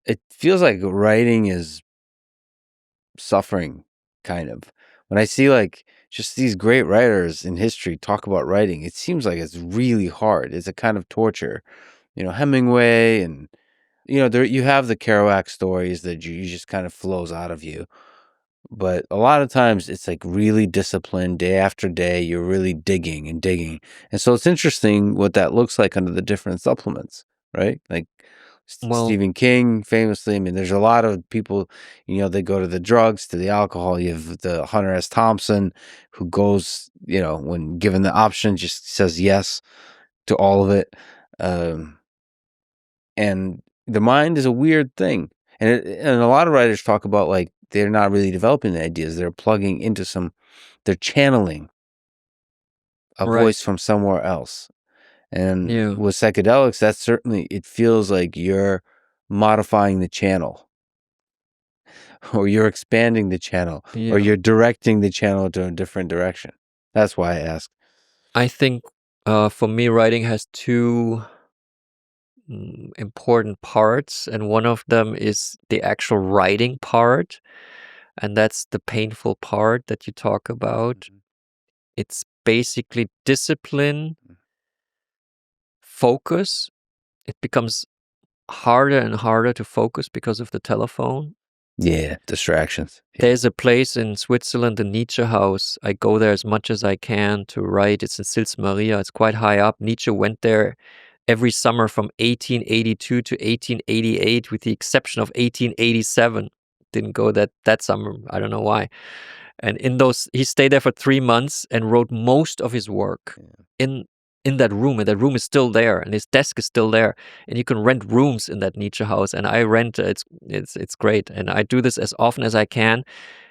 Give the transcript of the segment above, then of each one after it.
it feels like writing is suffering, kind of. When I see like just these great writers in history talk about writing, it seems like it's really hard. It's a kind of torture. Hemingway and there you have the Kerouac stories that you just kind of flows out of you. But a lot of times it's like really disciplined day after day. You're really digging and digging. And so it's interesting what that looks like under the different supplements, right? Like Well, Stephen King famously, I mean, there's a lot of people, they go to the drugs, to the alcohol. You have the Hunter S. Thompson who goes, when given the option, just says yes to all of it. And the mind is a weird thing. And a lot of writers talk about like they're not really developing the ideas. They're plugging into they're channeling a right. voice from somewhere else. And Yeah. with psychedelics, that's certainly, it feels like you're modifying the channel, or you're expanding the channel, or Yeah. you're directing the channel to a different direction. That's why I ask. I think for me, writing has two important parts, and one of them is the actual writing part, and that's the painful part that you talk about. It's basically discipline, focus. It becomes harder and harder to focus because of the telephone. Yeah, distractions. Yeah. There's a place in Switzerland, the Nietzsche House. I go there as much as I can to write. It's in Sils Maria. It's quite high up. Nietzsche went there every summer from 1882 to 1888, with the exception of 1887. Didn't go that summer. I don't know why. And he stayed there for 3 months and wrote most of his work in that room. And that room is still there, and his desk is still there. And you can rent rooms in that Nietzsche house. And I rent. It's great. And I do this as often as I can.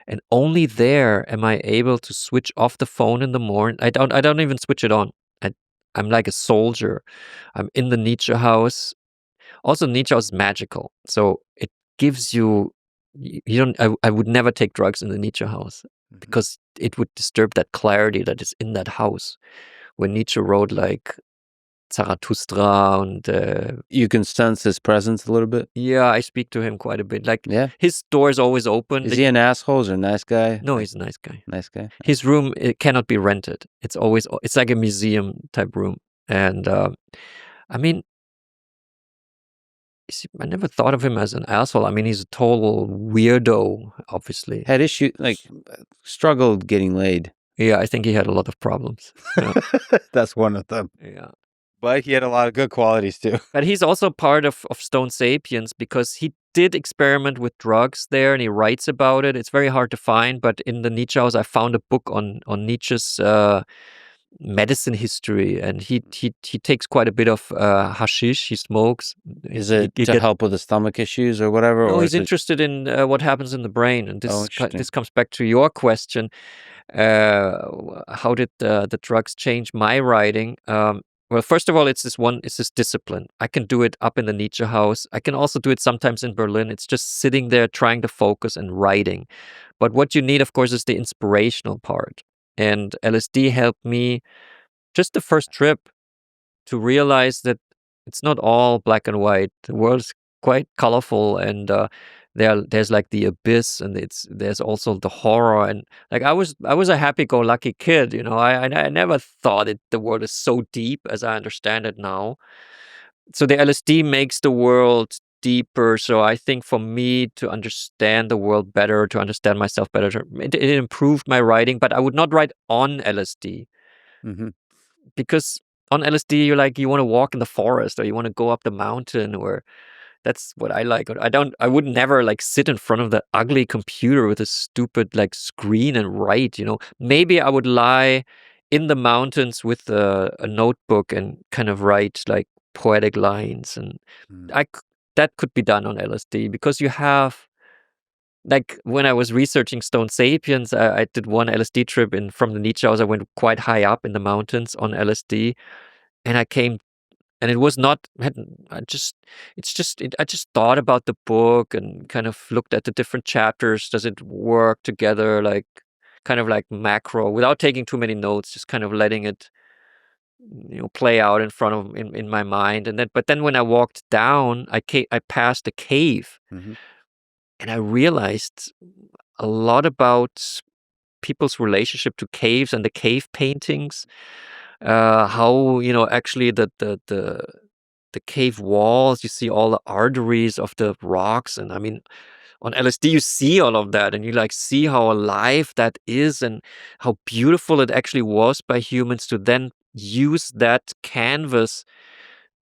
And only there am I able to switch off the phone in the morning. I don't even switch it on. I'm like a soldier. I'm in the Nietzsche house. Also, Nietzsche house is magical. So it gives you don't. I would never take drugs in the Nietzsche house because it would disturb that clarity that is in that house. When Nietzsche wrote like Zarathustra and You can sense his presence a little bit. yeah, I speak to him quite a bit. Like, Yeah. his door is always open. Is he an asshole or a nice guy? No, he's a nice guy. Nice guy. His room, it cannot be rented. It's like a museum type room. And I mean, I never thought of him as an asshole. I mean, he's a total weirdo, obviously. Had issue, like struggled getting laid. Yeah, I think he had a lot of problems. Yeah. That's one of them. Yeah. But he had a lot of good qualities too. But he's also part of Stone Sapiens because he did experiment with drugs there, and he writes about it. It's very hard to find, but in the Nietzsche house, I found a book on Nietzsche's medicine history, and he takes quite a bit of hashish. He smokes. Is it to help with the stomach issues or whatever? No, or he's interested in what happens in the brain, and interesting. this comes back to your question. How did the drugs change my writing? Well, first of all, it's this discipline. I can do it up in the Nietzsche house. I can also do it sometimes in Berlin. It's just sitting there trying to focus and writing. But what you need, of course, is the inspirational part. And LSD helped me just the first trip to realize that it's not all black and white. The world's quite colorful, and there's like the abyss, and there's also the horror. And like I was a happy-go-lucky kid, I never thought the world is so deep as I understand it now. So the LSD makes the world deeper. So I think for me to understand the world better, to understand myself better, it improved my writing. But I would not write on LSD because on LSD you want to walk in the forest, or you want to go up the mountain, or that's what I like. I would never like sit in front of the ugly computer with a stupid like screen and write, Maybe I would lie in the mountains with a notebook and kind of write like poetic lines, and that could be done on LSD because you have, like when I was researching Stone Sapiens, I did one LSD trip from the Nietzsche house. I went quite high up in the mountains on LSD, and I came, and it was not. I just thought about the book and kind of looked at the different chapters. Does it work together, like kind of like macro, without taking too many notes, just kind of letting it play out in front of in my mind. But then when I walked down, I passed a cave, Mhm. and I realized a lot about people's relationship to caves and the cave paintings. How actually the cave walls, you see all the arteries of the rocks, and I mean, on LSD you see all of that, and you like see how alive that is, and how beautiful it actually was by humans to then use that canvas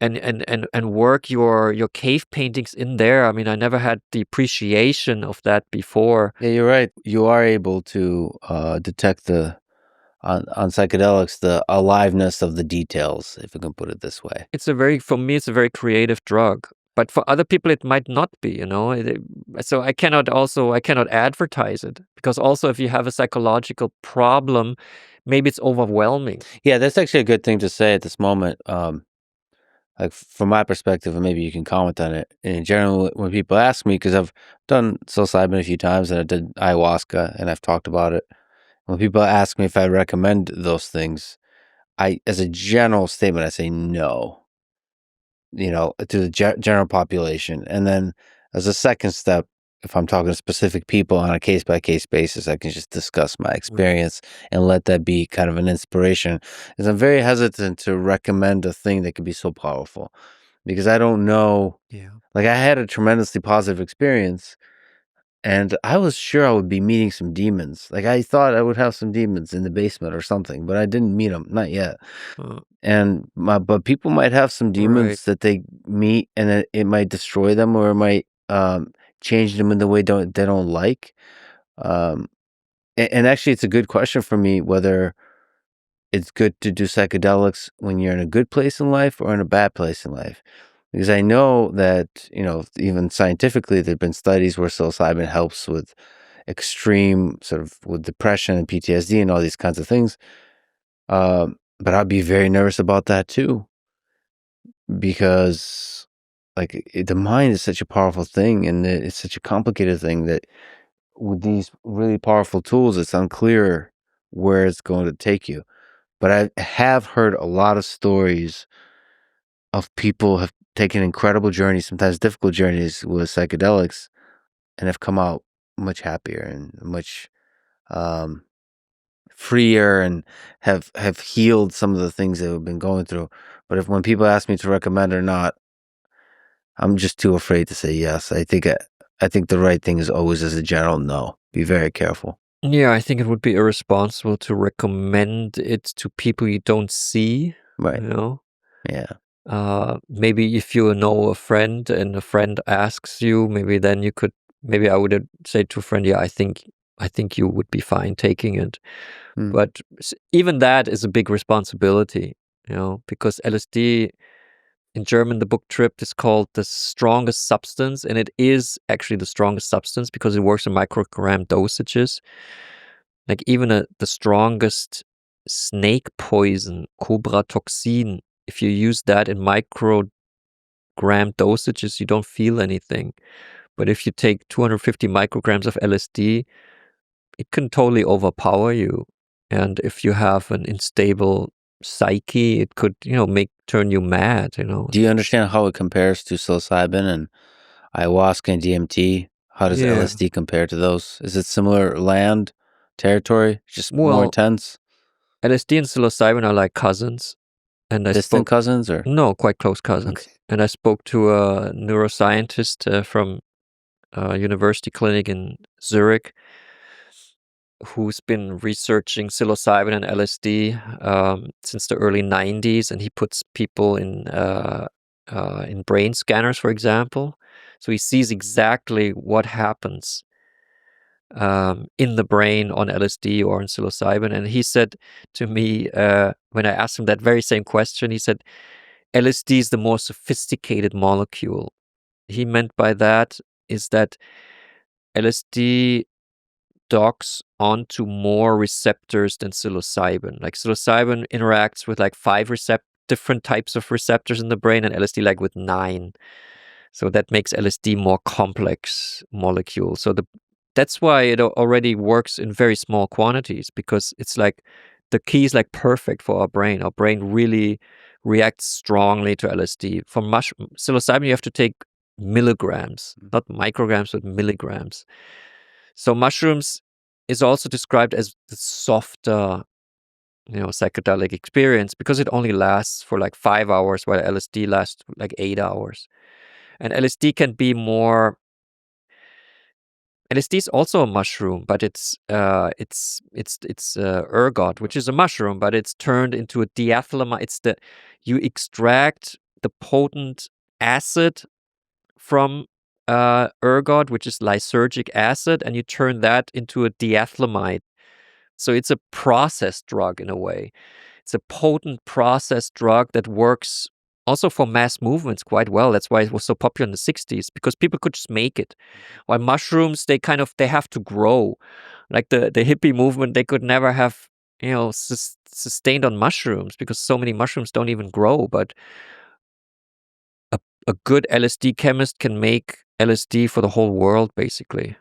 and work your cave paintings in there. I mean, I never had the appreciation of that before. Yeah, you're right. You are able to detect on psychedelics the aliveness of the details, if we can put it this way. For me, it's a very creative drug. But for other people, it might not be, So I cannot advertise it, because also if you have a psychological problem, maybe it's overwhelming. Yeah, that's actually a good thing to say at this moment. Like from my perspective, and maybe you can comment on it. In general, when people ask me, because I've done psilocybin a few times and I did ayahuasca and I've talked about it. When people ask me if I recommend those things, as a general statement, I say no. To the general population, and then as a second step, if I'm talking to specific people on a case by case basis, I can just discuss my experience and let that be kind of an inspiration. Because I'm very hesitant to recommend a thing that could be so powerful, because I don't know. Yeah. Like, I had a tremendously positive experience, and I was sure I would be meeting some demons. Like, I thought I would have some demons in the basement or something, but I didn't meet them, not yet. But people might have some demons that they meet, and it might destroy them, or it might change them in the way they don't like. And actually, it's a good question for me whether it's good to do psychedelics when you're in a good place in life or in a bad place in life. Because I know that, even scientifically, there have been studies where psilocybin helps with extreme sort of with depression and PTSD and all these kinds of things. But I'd be very nervous about that too, because the mind is such a powerful thing, and it's such a complicated thing that with these really powerful tools, it's unclear where it's going to take you. But I have heard a lot of stories of people have taken incredible journeys, sometimes difficult journeys with psychedelics, and have come out much happier and much um, freer, and have healed some of the things they've been going through. But when people ask me to recommend or not, I'm just too afraid to say yes. I think the right thing is always as a general no. Be very careful. Yeah, I think it would be irresponsible to recommend it to people you don't see, Right. Yeah. Maybe if you know a friend and a friend asks you, maybe I would say to a friend, yeah, I think you would be fine taking it. But even that is a big responsibility, because LSD, in German, the book Trip is called the strongest substance, and it is actually the strongest substance because it works in microgram dosages. Like even the strongest snake poison, cobra toxin, if you use that in microgram dosages, you don't feel anything. But if you take 250 micrograms of LSD, it can totally overpower you. And if you have an unstable psyche, it could, turn you mad, Do you understand how it compares to psilocybin and ayahuasca and DMT? How does Yeah. LSD compare to those? Is it similar land, territory, just more Well, intense? LSD and psilocybin are like cousins. And Distant cousins, or? No, quite close cousins. Okay. And I spoke to a neuroscientist from a university clinic in Zurich who's been researching psilocybin and LSD since the early 90s, and he puts people in brain scanners, for example. So he sees exactly what happens in the brain on LSD or on psilocybin. And he said to me, when I asked him that very same question, he said, LSD is the more sophisticated molecule. He meant by that is that LSD docks onto more receptors than psilocybin. Like psilocybin interacts with like 5 different types of receptors in the brain, and LSD like with 9. So that makes LSD more complex molecule. So that's why it already works in very small quantities, because it's like the key is like perfect for our brain. Our brain really reacts strongly to LSD. For psilocybin, you have to take milligrams, not micrograms, but milligrams. So mushrooms is also described as the softer, psychedelic experience because it only lasts for like 5 hours, while LSD lasts like 8 hours. And LSD can be more. LSD is also a mushroom, but it's ergot, which is a mushroom, but it's turned into a diethylamide. You extract the potent acid from ergot, which is lysergic acid, and you turn that into a diethylamide. So it's a processed drug in a way. It's a potent processed drug that works also for mass movements quite well. That's why it was so popular in the 60s, because people could just make it. While mushrooms, they have to grow. Like the hippie movement, they could never have, sustained on mushrooms because so many mushrooms don't even grow. But a good LSD chemist can make LSD for the whole world, basically.